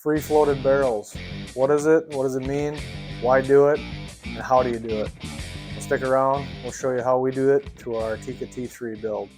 free floated barrels. What is it? What does it mean? Why do it? And how do you do it? Well, stick around. We'll show you how we do it to our Tikka T3 build.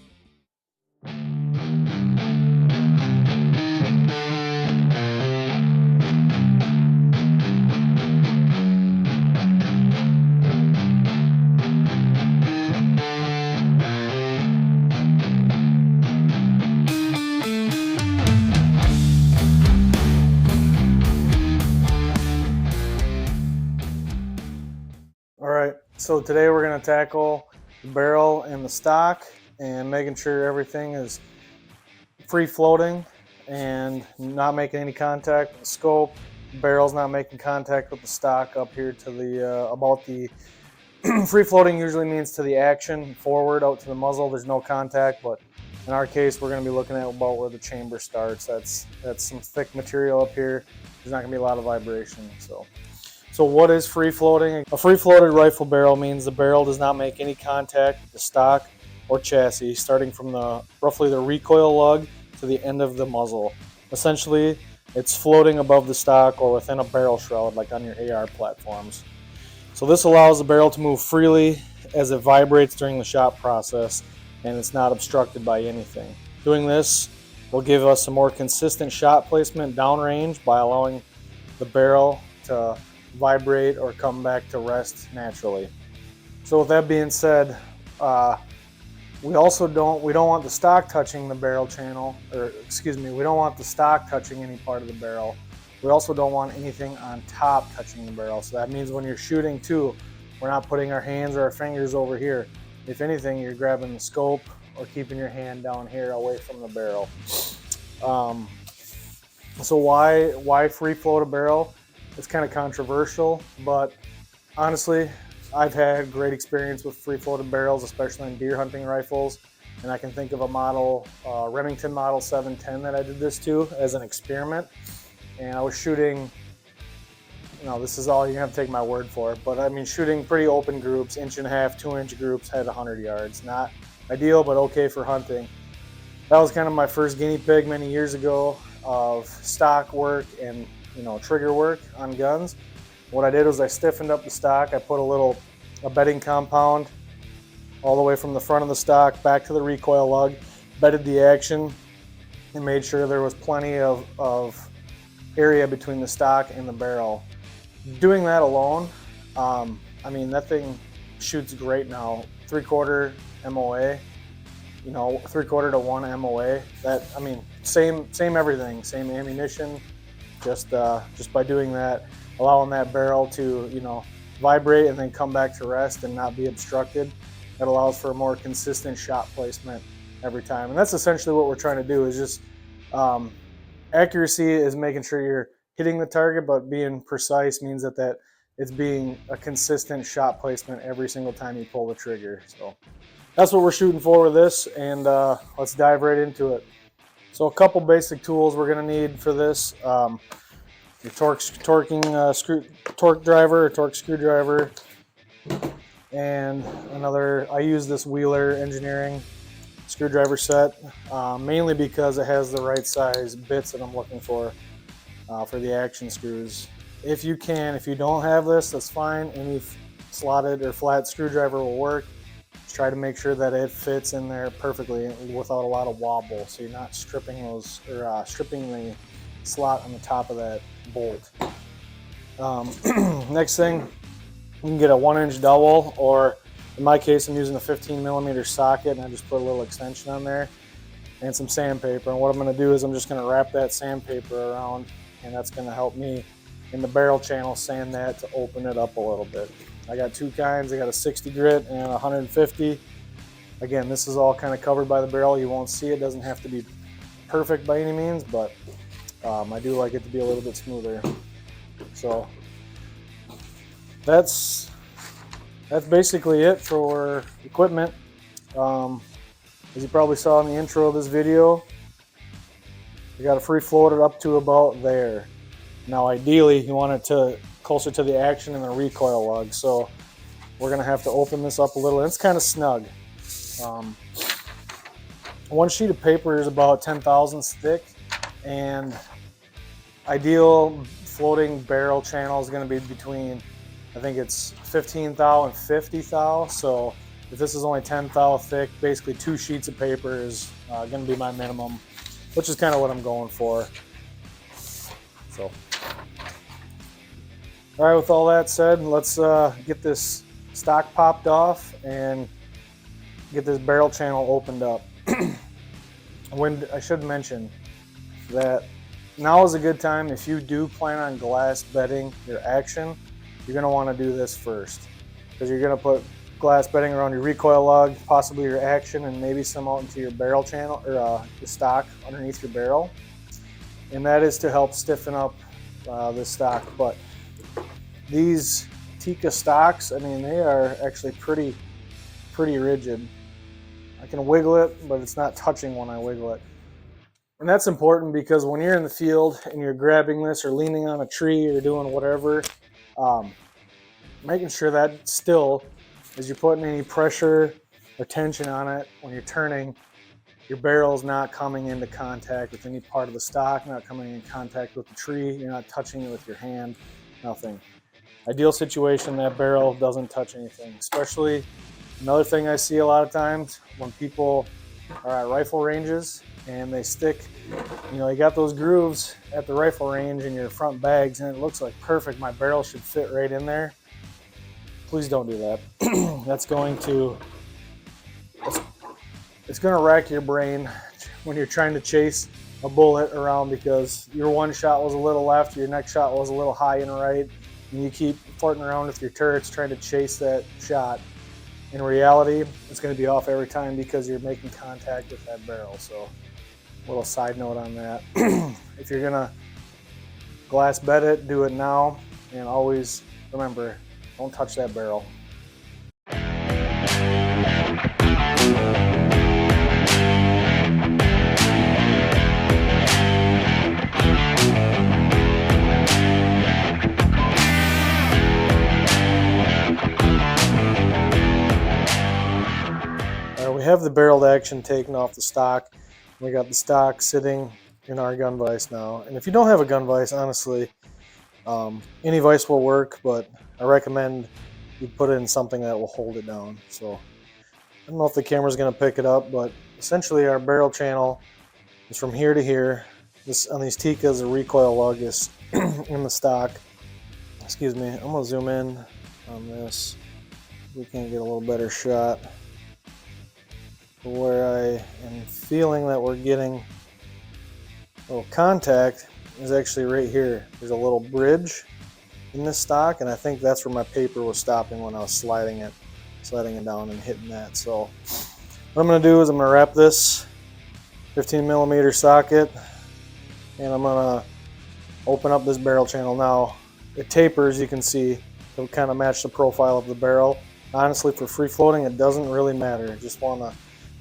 Alright, so today we're going to tackle the barrel and the stock and making sure everything is free floating and not making any contact with the scope. The barrel's not making contact with the stock up here to the about the free floating usually means to the action forward out to the muzzle. There's no contact, but in our case we're going to be looking at about where the chamber starts. That's some thick material up here. There's not going to be a lot of vibration. So what is free floating? A free floated rifle barrel means the barrel does not make any contact with the stock or chassis, starting from roughly the recoil lug to the end of the muzzle. Essentially, it's floating above the stock or within a barrel shroud, like on your AR platforms. So this allows the barrel to move freely as it vibrates during the shot process, and it's not obstructed by anything. Doing this will give us a more consistent shot placement downrange by allowing the barrel to vibrate or come back to rest naturally. So with that being said, we don't want the stock touching the barrel channel, or excuse me, we don't want the stock touching any part of the barrel. We also don't want anything on top touching the barrel. So that means when you're shooting too, we're not putting our hands or our fingers over here. If anything, you're grabbing the scope or keeping your hand down here away from the barrel. So why free float a barrel? It's kind of controversial, but honestly, I've had great experience with free floated barrels, especially in deer hunting rifles. And I can think of a model, Remington model 710 that I did this to as an experiment. And I was shooting, this is all, you have to take my word for it, but I mean shooting pretty open groups, 1.5 to 2-inch groups, had 100 yards. Not ideal, but okay for hunting. That was kind of my first guinea pig many years ago of stock work and trigger work on guns. What I did was I stiffened up the stock. I put a bedding compound all the way from the front of the stock back to the recoil lug, bedded the action, and made sure there was plenty of area between the stock and the barrel. Doing that alone, I mean, that thing shoots great now. 3/4 MOA, 3/4 to 1 MOA. Same everything, same ammunition. Just by doing that, allowing that barrel to vibrate and then come back to rest and not be obstructed, that allows for a more consistent shot placement every time. And that's essentially what we're trying to do, is just accuracy is making sure you're hitting the target, but being precise means that it's being a consistent shot placement every single time you pull the trigger. So that's what we're shooting for with this, and let's dive right into it. So a couple basic tools we're going to need for this. Your torque driver or torque screwdriver, and I use this Wheeler Engineering screwdriver set, mainly because it has the right size bits that I'm looking for the action screws. If you don't have this, that's fine. Any slotted or flat screwdriver will work. Just try to make sure that it fits in there perfectly without a lot of wobble, so you're not stripping stripping the slot on the top of that bolt. Next thing, you can get a 1-inch dowel, or in my case I'm using a 15mm socket, and I just put a little extension on there and some sandpaper. And what I'm going to do is I'm just going to wrap that sandpaper around, and that's going to help me in the barrel channel sand that to open it up a little bit. I got two kinds. I got a 60 grit and a 150. Again, this is all kind of covered by the barrel. You won't see it. Doesn't have to be perfect by any means, but I do like it to be a little bit smoother. So that's basically it for equipment. As you probably saw in the intro of this video, we got it free floated up to about there. Now ideally you want it to closer to the action and the recoil lug, so we're going to have to open this up a little. It's kind of snug. One sheet of paper is about 10 thousandths thick, and Ideal floating barrel channel is going to be between, I think it's 15 thou and 50 thou. So if this is only 10 thou thick, basically 2 sheets of paper is going to be my minimum, which is kind of what I'm going for. So, all right, with all that said, let's get this stock popped off and get this barrel channel opened up. When I should mention that now is a good time if you do plan on glass bedding your action. You're going to want to do this first, because you're going to put glass bedding around your recoil lug, possibly your action, and maybe some out into your barrel channel or the stock underneath your barrel. And that is to help stiffen up the stock. But these Tikka stocks, I mean, they are actually pretty rigid. I can wiggle it, but it's not touching when I wiggle it. And that's important because when you're in the field and you're grabbing this or leaning on a tree or doing whatever, making sure that still, as you're putting any pressure or tension on it, when you're turning, your barrel's not coming into contact with any part of the stock, not coming in contact with the tree, you're not touching it with your hand, nothing. Ideal situation, that barrel doesn't touch anything. Especially, another thing I see a lot of times when people are at rifle ranges and they stick, you know, you got those grooves at the rifle range in your front bags and it looks like perfect, my barrel should fit right in there. Please don't do that. That's going to, it's going to rack your brain when you're trying to chase a bullet around, because your one shot was a little left, your next shot was a little high and right, and you keep farting around with your turrets trying to chase that shot. In reality, it's going to be off every time because you're making contact with that barrel. So, a little side note on that. If you're going to glass bed it, do it now, and always remember, don't touch that barrel. We have the barreled action taken off the stock. We got the stock sitting in our gun vise now. And if you don't have a gun vise, honestly, any vise will work, but I recommend you put it in something that will hold it down. So I don't know if the camera's going to pick it up, but essentially our barrel channel is from here to here. This on these Tikkas, the recoil lug is in the stock. Excuse me, I'm going to zoom in on this. We can get a little better shot. Where I am feeling that we're getting a little contact is actually right here. There's a little bridge in this stock, and I think that's where my paper was stopping when I was sliding it down and hitting that. So what I'm going to do is I'm going to wrap this 15mm socket, and I'm going to open up this barrel channel. Now it tapers, you can see, to kind of match the profile of the barrel. Honestly, for free floating, it doesn't really matter. I just want to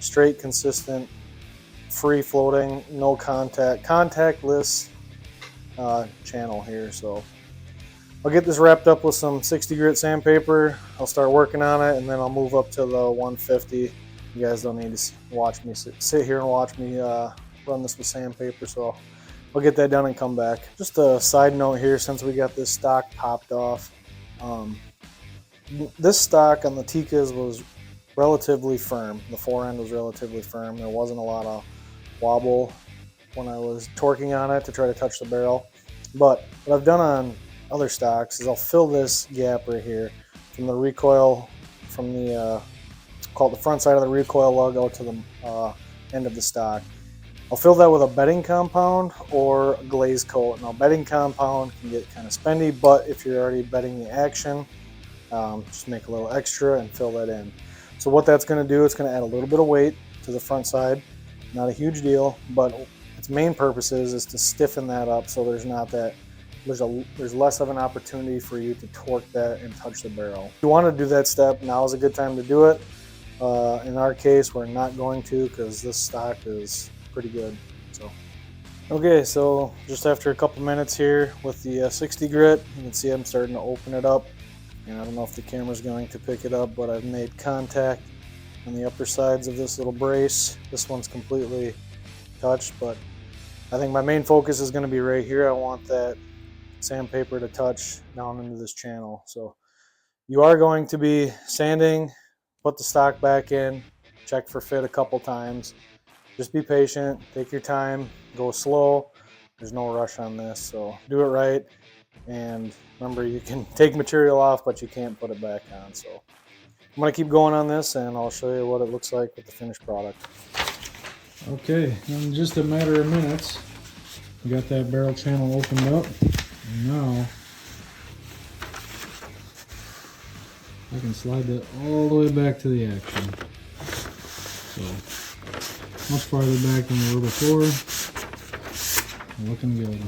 straight, consistent, free floating, no contact, contactless channel here. So I'll get this wrapped up with some 60 grit sandpaper. I'll start working on it, and then I'll move up to the 150. You guys don't need to watch me sit here and watch me run this with sandpaper. So I'll get that done and come back. Just a side note here, since we got this stock popped off, this stock on the Tikkas was relatively firm. The fore end was relatively firm. There wasn't a lot of wobble when I was torquing on it to try to touch the barrel. But what I've done on other stocks is I'll fill this gap right here from the recoil, from the called the front side of the recoil lug out to the end of the stock. I'll fill that with a bedding compound or a glaze coat. Now, bedding compound can get kind of spendy, but if you're already bedding the action, just make a little extra and fill that in. So what that's going to do, it's going to add a little bit of weight to the front side. Not a huge deal, but its main purpose is to stiffen that up so there's not that, there's less of an opportunity for you to torque that and touch the barrel. If you want to do that step, now is a good time to do it. In our case, we're not going to, because this stock is pretty good. So, okay, so just after a couple minutes here with the 60 grit, you can see I'm starting to open it up. And I don't know if the camera's going to pick it up, but I've made contact on the upper sides of this little brace. This one's completely touched, but I think my main focus is going to be right here. I want that sandpaper to touch down into this channel. So you are going to be sanding, put the stock back in, check for fit a couple times. Just be patient, take your time, go slow. There's no rush on this, so do it right. And remember, you can take material off, but you can't put it back on. So I'm going to keep going on this, and I'll show you what it looks like with the finished product. Okay, in just a matter of minutes, we got that barrel channel opened up. And now I can slide that all the way back to the action. So much farther back than we were before. Looking good.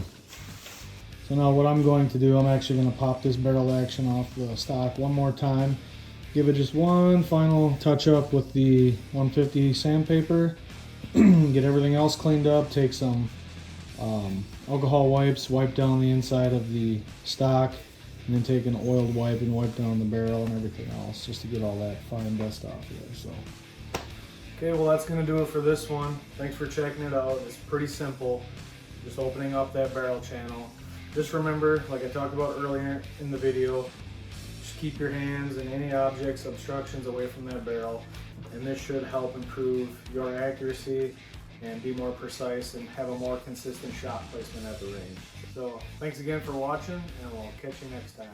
So now what I'm going to do, I'm actually going to pop this barrel action off the stock one more time. Give it just one final touch up with the 150 sandpaper. Get everything else cleaned up. Take some alcohol wipes, wipe down the inside of the stock, and then take an oiled wipe and wipe down the barrel and everything else just to get all that fine dust off there. So. Okay, well that's going to do it for this one. Thanks for checking it out. It's pretty simple. Just opening up that barrel channel. Just remember, like I talked about earlier in the video, just keep your hands and any objects, obstructions away from that barrel. And this should help improve your accuracy and be more precise and have a more consistent shot placement at the range. So thanks again for watching, and we'll catch you next time.